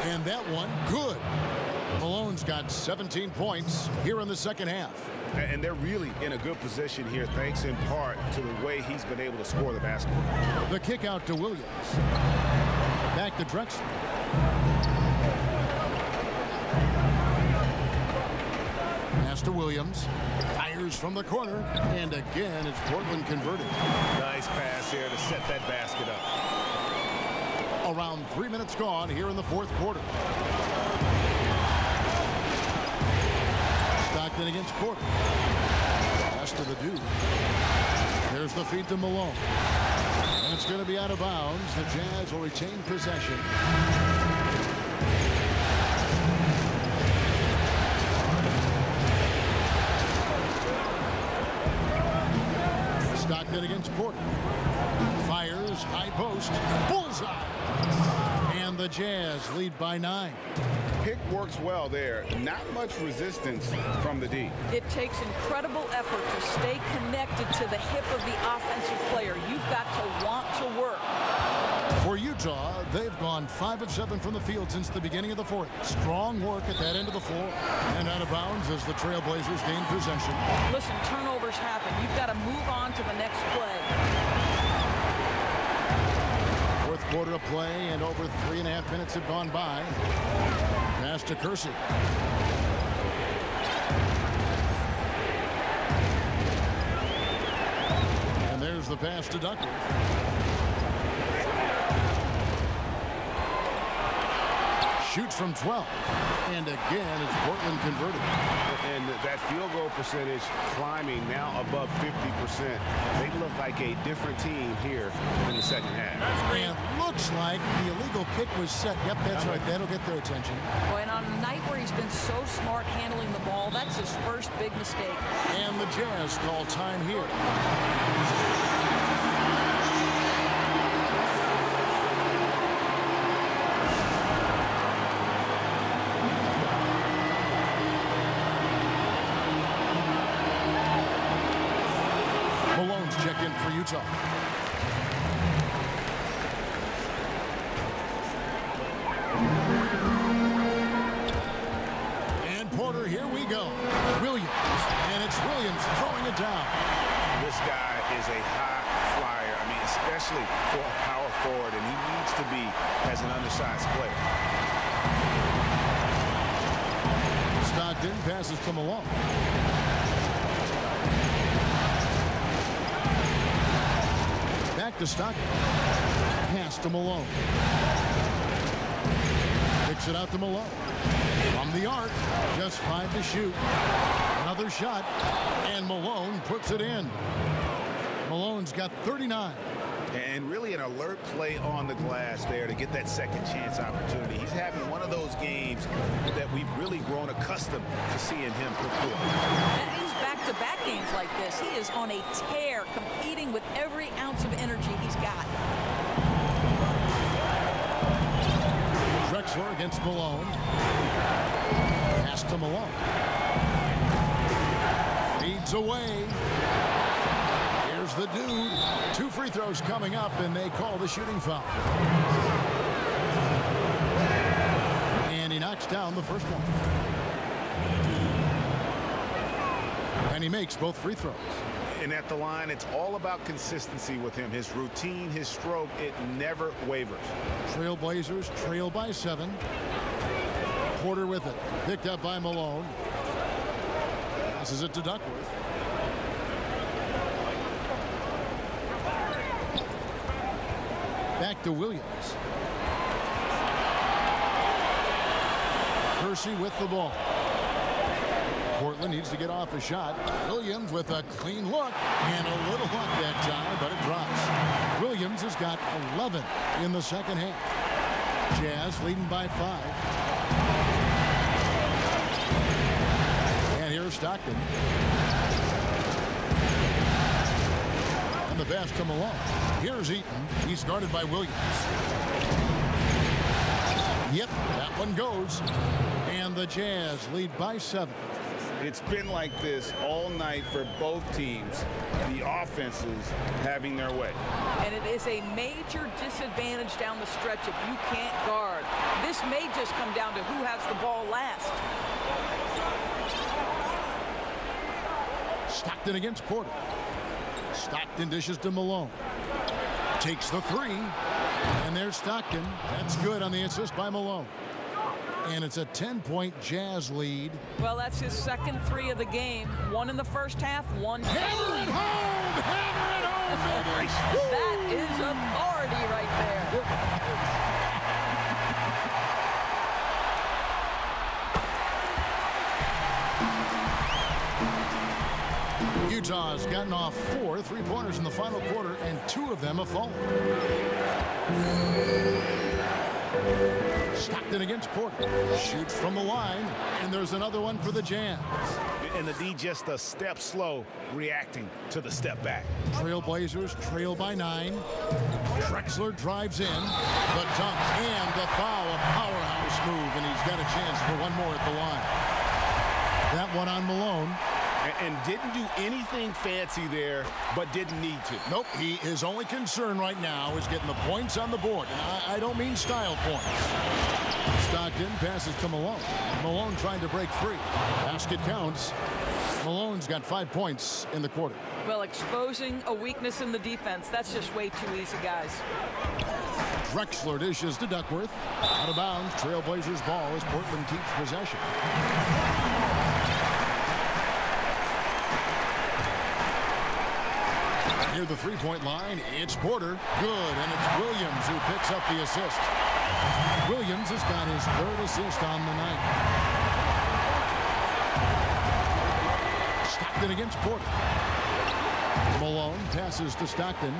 S1: and that one good. Malone's got 17 points here in the second half.
S6: And they're really in a good position here, thanks in part to the way he's been able to score the basketball.
S1: The kick out to Williams. Back to Drexler. Pass to Williams. Fires from the corner. And again, it's Portland converted.
S6: Nice pass here to set that basket up.
S1: Around 3 minutes gone here in the fourth quarter. Stockton against Porter. Pass to the dude. There's the feed to Malone. And it's going to be out of bounds. The Jazz will retain possession. Stockton against Porter. Fires, high post, bullseye. And the Jazz lead by 9.
S6: Pick works well there. Not much resistance from the D.
S3: It takes incredible effort to stay connected to the hip of the offensive player. You've got to want to work.
S1: For Utah, they've gone 5 of 7 from the field since the beginning of the fourth. Strong work at that end of the floor. And out of bounds as the Trailblazers gain possession.
S3: Listen, turnovers happen. You've got to move on to the next play.
S1: Fourth quarter of play, and over 3.5 minutes have gone by. Pass to Kersey. And there's the pass to Duckworth. Shoots from 12. And again, it's Portland converted.
S6: And that field goal percentage climbing now above 50%. They look like a different team here in the second half.
S1: And looks like the illegal pick was set. Yep, that's right. That'll get their attention.
S3: Boy, and on a night where he's been so smart handling the ball, that's his first big mistake.
S1: And the Jazz call time here. Check in for Utah. And Porter, here we go. Williams. And it's Williams throwing it down.
S6: This guy is a high flyer. I mean, especially for a power forward, and he needs to be as an undersized player.
S1: Stockton passes to Malone. Back to Stockton. Pass to Malone. Kicks it out to Malone. From the arc. Just 5 to shoot. Another shot. And Malone puts it in. Malone's got 39.
S6: And really an alert play on the glass there to get that second chance opportunity. He's having one of those games that we've really grown accustomed to seeing him put forth.
S3: And he's back-to-back games like this. He is on a tear, competing with every ounce of energy he's got.
S1: Drexler against Malone. Pass to Malone. Feeds away. Here's the dude. 2 free throws coming up, and they call the shooting foul. And he knocks down the first one. And he makes both free throws.
S6: And at the line, it's all about consistency with him. His routine, his stroke, it never wavers.
S1: Trailblazers trail by 7. Porter with it. Picked up by Malone. Passes it to Duckworth. Back to Williams. Kersey with the ball. Portland needs to get off a shot. Williams with a clean look and a little luck that time, but it drops. Williams has got 11 in the second half. Jazz leading by 5. And here's Stockton. And the pass to Malone. Here's Eaton. He's guarded by Williams. Yep, that one goes. And the Jazz lead by 7.
S5: It's been like this all night for both teams. The offenses having their way.
S3: And it is a major disadvantage down the stretch if you can't guard. This may just come down to who has the ball last.
S1: Stockton against Porter. Stockton dishes to Malone. Takes the 3. And there's Stockton. That's good on the assist by Malone. And it's a 10-point Jazz lead.
S3: Well, that's his second 3 of the game. 1 in the first half, 1.
S1: Hammer it home! Hammer it home, baby!
S3: That is authority right there.
S1: Utah's gotten off 4 3-pointers in the final quarter, and 2 of them have fallen. Stockton against Porter. Shoots from the line, and there's another one for the Jazz.
S6: And the D just a step slow, reacting to the step back.
S1: Trailblazers trail by 9. Drexler drives in. The dunk and the foul. A powerhouse move, and he's got a chance for one more at the line. That one on Malone.
S6: And didn't do anything fancy there, but didn't need to.
S1: Nope, his only concern right now is getting the points on the board. And I don't mean style points. Stockton passes to Malone. Malone trying to break free. Basket counts. Malone's got 5 points in the quarter.
S3: Well, exposing a weakness in the defense, that's just way too easy, guys.
S1: Drexler dishes to Duckworth. Out of bounds, Trailblazers ball as Portland keeps possession. Near the 3-point line, it's Porter. Good, and it's Williams who picks up the assist. Williams has got his 3rd assist on the night. Stockton against Porter. Malone passes to Stockton.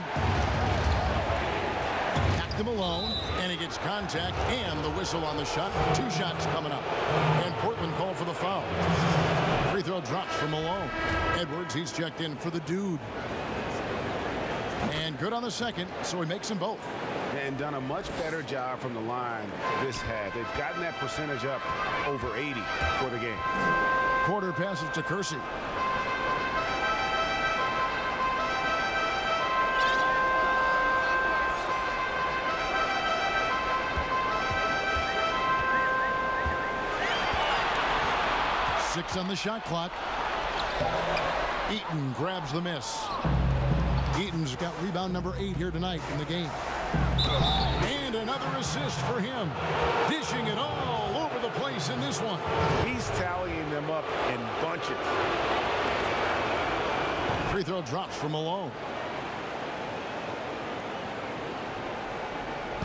S1: Back to Malone, and he gets contact and the whistle on the shot. 2 shots coming up, and Portland called for the foul. Free throw drops for Malone. Edwards, he's checked in for the dude. And good on the second, so he makes them both.
S5: And done a much better job from the line this half. They've gotten that percentage up over 80 for the game.
S1: Porter passes to Kersey. Six on the shot clock. Eaton grabs the miss. Eaton's got rebound number 8 here tonight in the game. And another assist for him. Dishing it all over the place in this one.
S6: He's tallying them up in bunches.
S1: Free throw drops for Malone.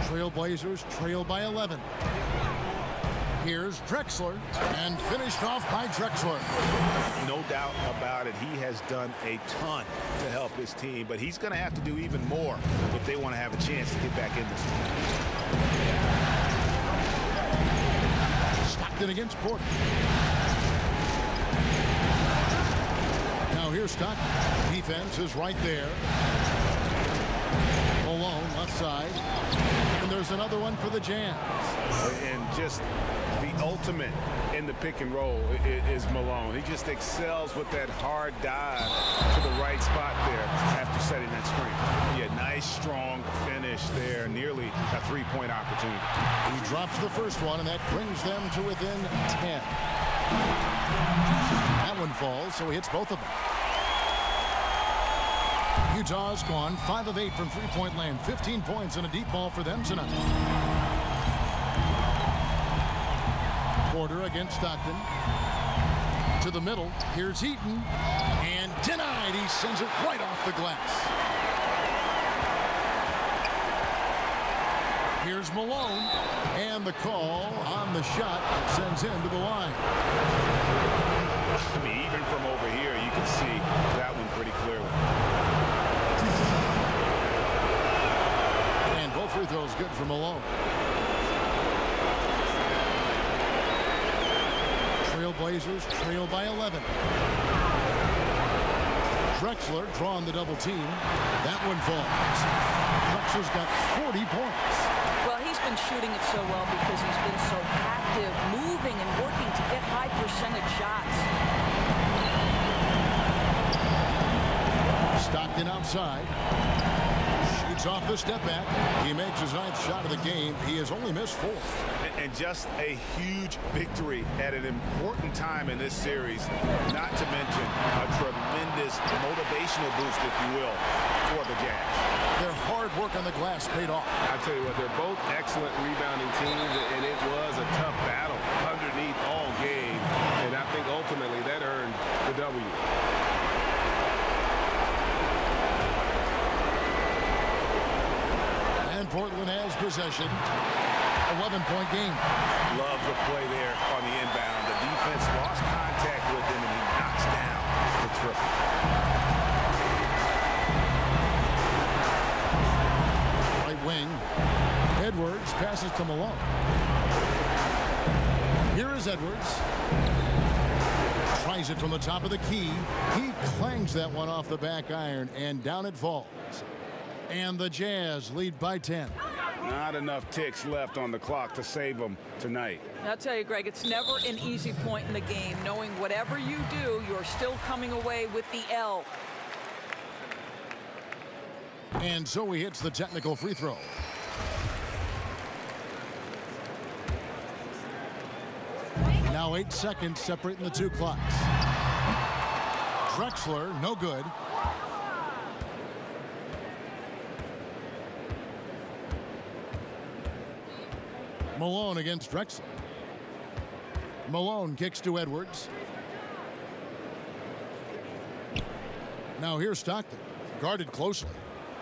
S1: Trailblazers trail by 11. Here's Drexler, and finished off by Drexler.
S6: No doubt about it. He has done a ton to help his team, but he's going to have to do even more if they want to have a chance to get back in this one.
S1: Stockton against Porter. Now here's Stockton. Defense is right there. Malone left side. And there's another one for the Jazz.
S6: And just the ultimate in the pick and roll is Malone. He just excels with that hard dive to the right spot there after setting that screen. Yeah, nice, strong finish there. Nearly a 3-point opportunity.
S1: He drops the first one, and that brings them to within 10. That one falls, so he hits both of them. Utah's gone 5 of 8 from 3-point land. 15 points and a deep ball for them tonight. Porter against Stockton. To the middle. Here's Eaton. And denied. He sends it right off the glass. Here's Malone, and the call on the shot sends him to the line.
S6: I mean, even from over here, you can see that one pretty clearly.
S1: And both free throws good for Malone. Trailblazers trail by 11. Drexler drawing the double team. That one falls. Drexler's got 40 points.
S3: Well, he's been shooting it so well because he's been so active, moving and working to get high percentage shots.
S1: Stockton outside. Shoots off the step back. He makes his 9th shot of the game. He has only missed 4.
S6: And just a huge victory at an important time in this series, not to mention a tremendous motivational boost, if you will, for the Jazz.
S1: Their hard work on the glass paid off.
S5: I tell you what, they're both excellent rebounding teams, and it was a tough battle underneath all game, and I think ultimately that earned the W.
S1: And Portland has possession. 11-point game.
S6: Love the play there on the inbound. The defense lost contact with him, and he knocks down the triple.
S1: Right wing. Edwards passes to Malone. Here is Edwards. Tries it from the top of the key. He clangs that one off the back iron, and down it falls. And the Jazz lead by 10.
S6: Not enough ticks left on the clock to save them tonight.
S3: I'll tell you, Greg, it's never an easy point in the game, knowing whatever you do, you're still coming away with the L.
S1: And so he hits the technical free throw. Now 8 seconds separating the two clocks. Drexler, no good. Malone against Drexler. Malone kicks to Edwards. Now here's Stockton, guarded closely.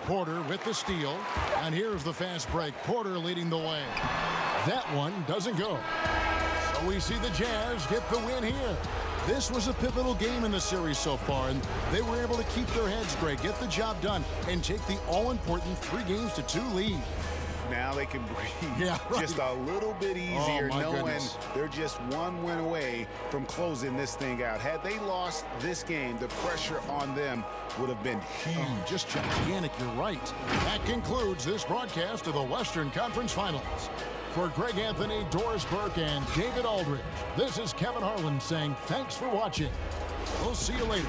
S1: Porter with the steal, and here's the fast break. Porter leading the way. That one doesn't go. So we see the Jazz get the win here. This was a pivotal game in the series so far, and they were able to keep their heads straight, get the job done, and take the all-important 3-2 lead.
S6: Now they can breathe just a little bit easier, knowing they're just one win away from closing this thing out. Had they lost this game, the pressure on them would have been huge.
S1: Just gigantic, you're right. That concludes this broadcast of the Western Conference Finals. For Greg Anthony, Doris Burke, and David Aldridge, this is Kevin Harlan saying thanks for watching. We'll see you later.